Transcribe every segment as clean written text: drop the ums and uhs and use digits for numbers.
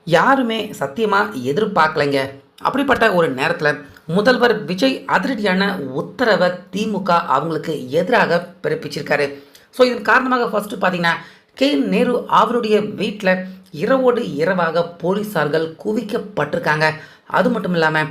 யாருமே சத்தியமாக எதிர்பார்க்கலைங்க. அப்படிப்பட்ட ஒரு நேரத்தில் முதல்வர் விஜய் அதிரடியான உத்தரவை திமுக அவங்களுக்கு எதிராக பிறப்பிச்சிருக்காரு. ஸோ இதன் காரணமாக ஃபர்ஸ்ட் பார்த்தீங்கன்னா நேரு அவருடைய வீட்டில் இரவோடு இரவாக போலீஸார்கள் குவிக்கப்பட்டிருக்காங்க. அது மட்டும் இல்லாமல்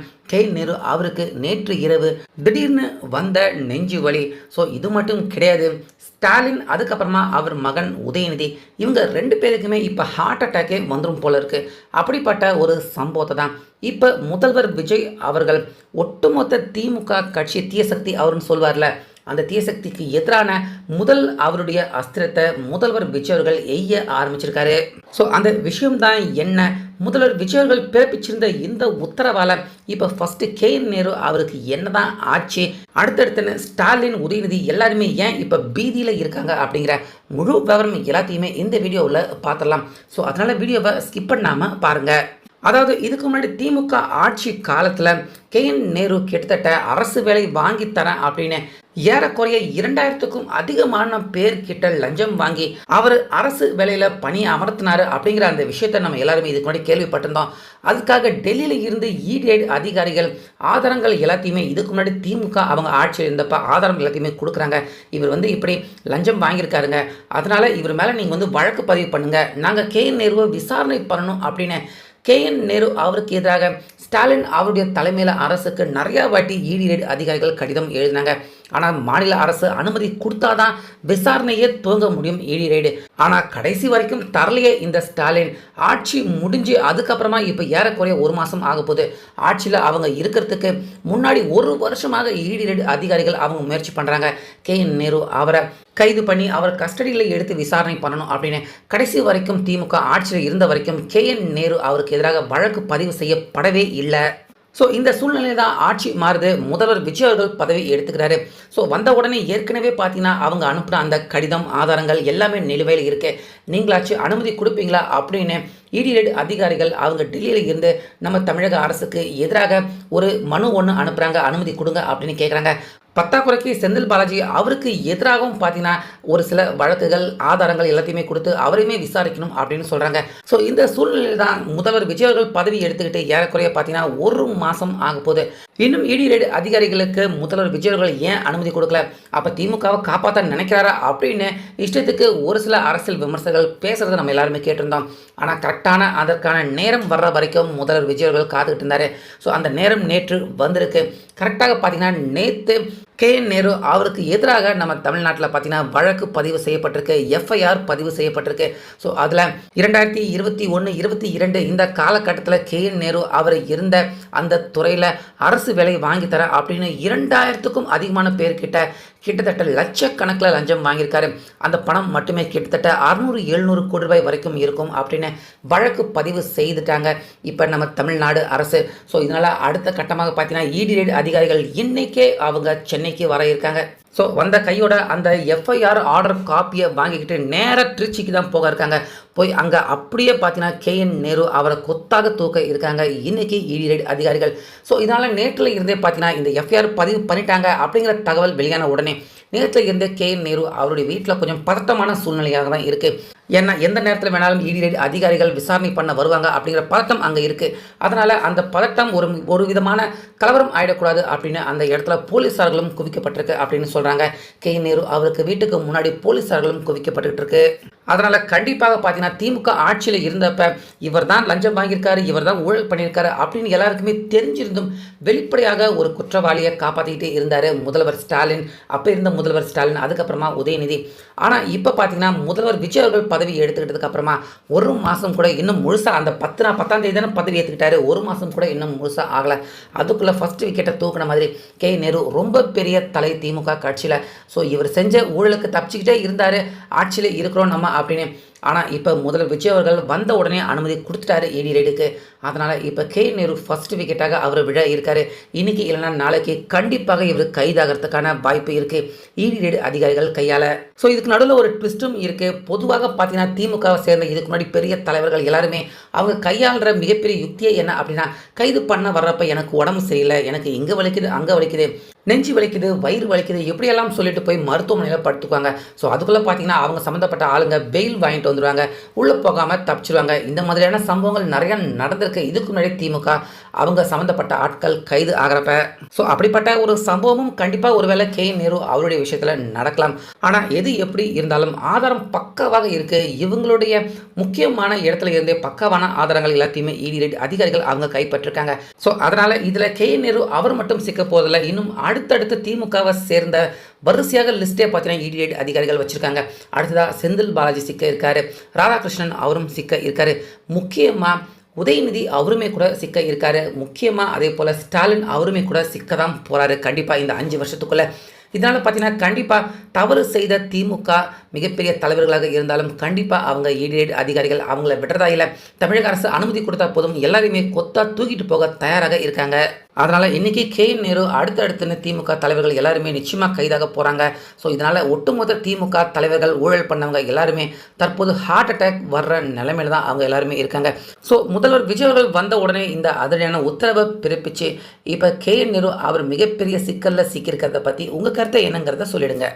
நேரு அவருக்கு நேற்று இரவு திடீர்னு வந்த நெஞ்சு வலி. ஸோ இது மட்டும் கிடையாது, ஸ்டாலின் அதுக்கப்புறமா அவர் மகன் உதயநிதி இவங்க ரெண்டு பேருக்குமே இப்போ ஹார்ட் அட்டாக்கே வந்துடும் போல இருக்கு. அப்படிப்பட்ட ஒரு சம்பவத்தை தான் இப்போ முதல்வர் விஜய் அவர்கள் ஒட்டுமொத்த திமுக கட்சி தீயசக்தி அவருன்னு சொல்வார்ல, அந்த தீயசக்திக்கு எதிரான முதல் அவருடைய அஸ்திரத்தை முதல்வர் விஜய் அவர்கள் எய்ய ஆரம்பிச்சிருக்காரு. ஸோ அந்த விஷயம்தான் என்ன, முதல்வர் விஜய் அவர்கள் பிறப்பிச்சிருந்த இந்த உத்தரவால் இப்போ ஃபர்ஸ்ட் நேரு அவருக்கு என்னதான் ஆச்சு, அடுத்தடுத்து ஸ்டாலின் உதயநிதி எல்லாருமே ஏன் இப்போ பீதியில் இருக்காங்க அப்படிங்கிற முழு விவரம் எல்லாத்தையுமே இந்த வீடியோவில் பார்த்துடலாம். ஸோ அதனால வீடியோவை ஸ்கிப் பண்ணாமல் பாருங்கள். அதாவது இதுக்கு முன்னாடி திமுக ஆட்சி காலத்தில் நேரு கிட்டத்தட்ட அரசு வேலை வாங்கி தரேன் அப்படின்னு ஏறக்குறைய 2000க்கும் அதிகமான பேர்கிட்ட லஞ்சம் வாங்கி அவர் அரசு வேலையில் பணி அமர்த்தினார் அப்படிங்கிற அந்த விஷயத்தை நம்ம எல்லாருமே இதுக்கு முன்னாடி கேள்விப்பட்டிருந்தோம். அதுக்காக டெல்லியில் இருந்து இடி அதிகாரிகள் ஆதாரங்கள் எல்லாத்தையுமே இதுக்கு முன்னாடி திமுக அவங்க ஆட்சியில் இருந்தப்போ ஆதாரங்கள் எல்லாத்தையுமே கொடுக்குறாங்க. இவர் இப்படி லஞ்சம் வாங்கியிருக்காருங்க, அதனால இவர் மேலே நீங்கள் வழக்கு பதிவு பண்ணுங்க, நாங்கள் நேருவை விசாரணை பண்ணணும் அப்படின்னு நேரு அவருக்கு எதிராக ஸ்டாலின் அவருடைய தலைமையில் அரசுக்கு நிறையா வாட்டி இடி அதிகாரிகள் கடிதம் எழுதினாங்க. ஆனால் மாநில அரசு அனுமதி கொடுத்தாதான் விசாரணையே துவங்க முடியும் இடி ரைடு. ஆனால் கடைசி வரைக்கும் தரலையே இந்த ஸ்டாலின். ஆட்சி முடிஞ்சு அதுக்கப்புறமா இப்போ ஏறக்குறைய ஒரு மாதம் ஆக போகுது. ஆட்சியில் அவங்க இருக்கிறதுக்கு முன்னாடி ஒரு வருஷமாக இடி ரைடு அதிகாரிகள் அவங்க முயற்சி பண்ணுறாங்க நேரு அவரை கைது பண்ணி அவர் கஸ்டடியில் எடுத்து விசாரணை பண்ணணும் அப்படின்னு. கடைசி வரைக்கும் திமுக ஆட்சியில் இருந்த வரைக்கும் நேரு அவருக்கு எதிராக வழக்கு பதிவு செய்யப்படவே இல்லை. ஸோ இந்த சூழ்நிலை தான் ஆட்சி மாறுது, முதல்வர் விஜய் அவர்கள் பதவி எடுத்துக்கிறாரு. ஸோ வந்த உடனே ஏற்கனவே பார்த்தீங்கன்னா அவங்க அனுப்புகிற அந்த கடிதம் ஆதாரங்கள் எல்லாமே நிலுவையில் இருக்கு, நீங்களாச்சும் அனுமதி கொடுப்பீங்களா அப்படின்னு இடி அதிகாரிகள் அவங்க டெல்லியில் இருந்து நம்ம தமிழக அரசுக்கு எதிராக ஒரு மனு ஒன்று அனுப்புகிறாங்க, அனுமதி கொடுங்க அப்படின்னு கேட்குறாங்க. பத்தாக்குறைக்கு செந்தில் பாலாஜி அவருக்கு எதிராகவும் பார்த்தீங்கன்னா ஒரு சில வழக்குகள் ஆதாரங்கள் எல்லாத்தையுமே கொடுத்து அவரையுமே விசாரிக்கணும் அப்படின்னு சொல்கிறாங்க. ஸோ இந்த சூழ்நிலையில் தான் முதல்வர் விஜய் அவர்கள் பதவி எடுத்துக்கிட்டு ஏறக்குறைய பார்த்தீங்கன்னா ஒரு மாதம் ஆக போகுது. இன்னும் இடி அதிகாரிகளுக்கு முதல்வர் விஜய் அவர்கள் ஏன் அனுமதி கொடுக்கல, அப்போ திமுகவை காப்பாற்ற நினைக்கிறாரா அப்படின்னு இஷ்டத்துக்கு ஒரு சில அரசியல் விமர்சகர்கள் பேசுகிறத நம்ம எல்லாருமே கேட்டிருந்தோம். ஆனால் கரெக்டான அதற்கான நேரம் வர்ற வரைக்கும் முதல்வர் விஜய் அவர்கள் காத்துக்கிட்டு இருந்தார். ஸோ அந்த நேரம் நேற்று வந்திருக்கு. கரெக்டாக பார்த்தீங்கன்னா நேற்று நேரு அவருக்கு எதிராக நம்ம தமிழ்நாட்டில் பார்த்தீங்கன்னா வழக்கு பதிவு செய்யப்பட்டிருக்கு, எஃப்ஐஆர் பதிவு செய்யப்பட்டிருக்கு. ஸோ அதில் 2021, 22 இந்த காலகட்டத்தில் நேரு அவர் இருந்த அந்த துறையில் அரசு வேலை வாங்கித்தர அப்படின்னு 2000க்கும் அதிகமான பேர்கிட்ட கிட்டத்தட்ட லட்சக்கணக்கில் லஞ்சம் வாங்கியிருக்காரு. அந்த பணம் மட்டுமே கிட்டத்தட்ட 600-700 கோடி ரூபாய் வரைக்கும் இருக்கும் அப்படின்னு வழக்கு பதிவு செய்துட்டாங்க இப்போ நம்ம தமிழ்நாடு அரசு. ஸோ இதனால் அடுத்த கட்டமாக பார்த்தீங்கன்னா இடி அதிகாரிகள் இன்னைக்கே அவங்க சென்னைக்கு வர இருக்காங்க. ஸோ வந்த கையோட அந்த எஃப்ஐஆர் ஆர்டர் காப்பியை வாங்கிக்கிட்டு நேராக திருச்சிக்கு தான் போக இருக்காங்க. போய் அங்கே அப்படியே பார்த்தீங்கன்னா நேரு அவரை கொத்தாக தூக்க இருக்காங்க இன்னைக்கு இடி அதிகாரிகள். ஸோ இதனால் நேற்றில் இருந்தே பார்த்தீங்கன்னா இந்த எஃப்ஐஆர் பதிவு பண்ணிட்டாங்க அப்படிங்கிற தகவல் வெளியான உடனே நேற்றில் இருந்தே நேரு அவருடைய வீட்டில் கொஞ்சம் பதட்டமான சூழ்நிலையாக தான் இருக்குது. ஏன்னா எந்த நேரத்தில் வேணாலும் இடி அதிகாரிகள் விசாரணை பண்ண வருவாங்க அப்படிங்கிற பதட்டம் அங்கே இருக்குது. அதனால் அந்த பதட்டம் ஒரு விதமான கலவரம் ஆகிடக்கூடாது அப்படின்னு அந்த இடத்துல போலீஸார்களும் குவிக்கப்பட்டிருக்கு அப்படின்னு சொல்கிறாங்க. நேரு அவருக்கு வீட்டுக்கு முன்னாடி போலீஸார்களும் குவிக்கப்பட்டுக்கிட்டு இருக்கு. அதனால் கண்டிப்பாக பார்த்தீங்கன்னா திமுக ஆட்சியில் இருந்தப்ப இவர் தான் லஞ்சம் வாங்கியிருக்காரு, இவர் தான் ஊழல் பண்ணியிருக்காரு அப்படின்னு எல்லாருக்குமே தெரிஞ்சிருந்தும் வெளிப்படையாக ஒரு குற்றவாளியை காப்பாற்றிக்கிட்டே இருந்தார் முதல்வர் ஸ்டாலின். அப்போ இருந்த முதல்வர் ஸ்டாலின், அதுக்கப்புறமா உதயநிதி. ஆனால் இப்போ பார்த்தீங்கன்னா முதல்வர் விஜய் அவர்கள் பதவி எடுத்துக்கிட்டதுக்கு அப்புறமா ஒரு மாதம் கூட இன்னும் முழுசாக அந்த 10ஆம் தேதி தானே பதவி ஏற்றுக்கிட்டாரு, ஒரு மாதம் கூட இன்னும் முழுசாக ஆகலை. அதுக்குள்ளே ஃபர்ஸ்ட் விக்கெட்டை தூக்கின மாதிரி நேரு ரொம்ப பெரிய தலை திமுக கட்சியில். ஸோ இவர் செஞ்ச ஊழலுக்கு தப்பிச்சுக்கிட்டே இருந்தார், ஆட்சியில் இருக்கிறோம் நம்ம அப்படின்னு. ஆனால் இப்போ முதல்வர் விஜய் அவர்கள் வந்த உடனே அனுமதி கொடுத்துட்டாரு இடி ரைடுக்கு. அதனால் இப்போ நேரு ஃபர்ஸ்ட் விக்கெட்டாக அவர் விழ இருக்காரு. இன்னைக்கு இல்லைனா நாளைக்கு கண்டிப்பாக இவர் கைதாகிறதுக்கான வாய்ப்பு இருக்குது இடி ரைடு அதிகாரிகள் கையால். ஸோ இதுக்கு நடுவில் ஒரு ட்விஸ்ட்டும் இருக்குது. பொதுவாக பார்த்தீங்கன்னா திமுகவை சேர்ந்த இதுக்கு முன்னாடி பெரிய தலைவர்கள் எல்லாருமே அவங்க கையாளுற மிகப்பெரிய யுக்தியே என்ன அப்படின்னா, கைது பண்ண வர்றப்ப எனக்கு உடம்பு சரியில்லை, எனக்கு இங்கே வலிக்குது அங்கே வலிக்குது, நெஞ்சு வலிக்குது, வயிறு வலிக்குது எப்படியெல்லாம் சொல்லிட்டு போய் மருத்துவமனையில் படுத்துக்குவாங்க. ஸோ அதுக்குள்ளே பார்த்தீங்கன்னா அவங்க சம்மந்தப்பட்ட ஆளுங்க பெயில் வாங்கிட்டு வந்துடுவாங்க. உள்ளே போகாமல் தப்பிச்சிருவாங்க. இந்த மாதிரியான சம்பவங்கள் நிறையா நடந்திருக்கு. இதுக்கு முன்னாடி திமுக அவங்க சம்மந்தப்பட்ட ஆட்கள் கைது ஆகிறப்ப. ஸோ அப்படிப்பட்ட ஒரு சம்பவமும் கண்டிப்பாக ஒருவேளை நேரு அவருடைய விஷயத்தில் நடக்கலாம். ஆனால் எது எப்படி இருந்தாலும் ஆதாரம் பக்காவாக இருக்குது. இவங்களுடைய முக்கியமான இடத்துல இருந்தே பக்காவான ஆதாரங்கள் எல்லாத்தையுமே இடி அதிகாரிகள் அவங்க கைப்பற்றிருக்காங்க. ஸோ அதனால் இதில் நேரு அவர் மட்டும் சிக்க போவதில்லை. இன்னும் அடுத்தடுத்து திமுகவை சேர்ந்த வரிசையாக லிஸ்டே பார்த்தீங்கன்னா இடி அதிகாரிகள் வச்சுருக்காங்க. அடுத்ததாக செந்தில் பாலாஜி சிக்க இருக்காரு, ராதாகிருஷ்ணன் அவரும் சிக்க இருக்காரு, முக்கியமாக உதயநிதி அவருமே கூட சிக்க இருக்காரு, முக்கியமாக அதே போல் ஸ்டாலின் அவருமே கூட சிக்க தான் போகிறாரு கண்டிப்பாக இந்த 5 வருஷத்துக்குள்ளே. இதனால் பார்த்தீங்கன்னா கண்டிப்பாக தவறு செய்த திமுக மிகப்பெரிய தலைவர்களாக இருந்தாலும் கண்டிப்பாக அவங்க இடி அதிகாரிகள் அவங்கள விடுறதா இல்லை. தமிழக அரசு அனுமதி கொடுத்தா போதும் எல்லாரையுமே கொத்தா தூக்கிட்டு போக தயாராக இருக்காங்க. அதனால் இன்றைக்கி நேரு அடுத்தடுத்துன்னு திமுக தலைவர்கள் எல்லாருமே நிச்சயமாக கைதாக போகிறாங்க. ஸோ இதனால் ஒட்டுமொத்த திமுக தலைவர்கள் ஊழல் பண்ணவங்க எல்லாருமே தற்போது ஹார்ட் அட்டாக் வர்ற நிலைமையில தான் அவங்க எல்லாருமே இருக்காங்க. ஸோ முதல்வர் விஜய் அவர்கள் வந்த உடனே இந்த அதிரடியான உத்தரவை பிறப்பிச்சு இப்போ நேரு அவர் மிகப்பெரிய சிக்கலில் சிக்கியிருக்கிறத பற்றி உங்கள் கருத்தை என்னங்கிறத சொல்லிடுங்க.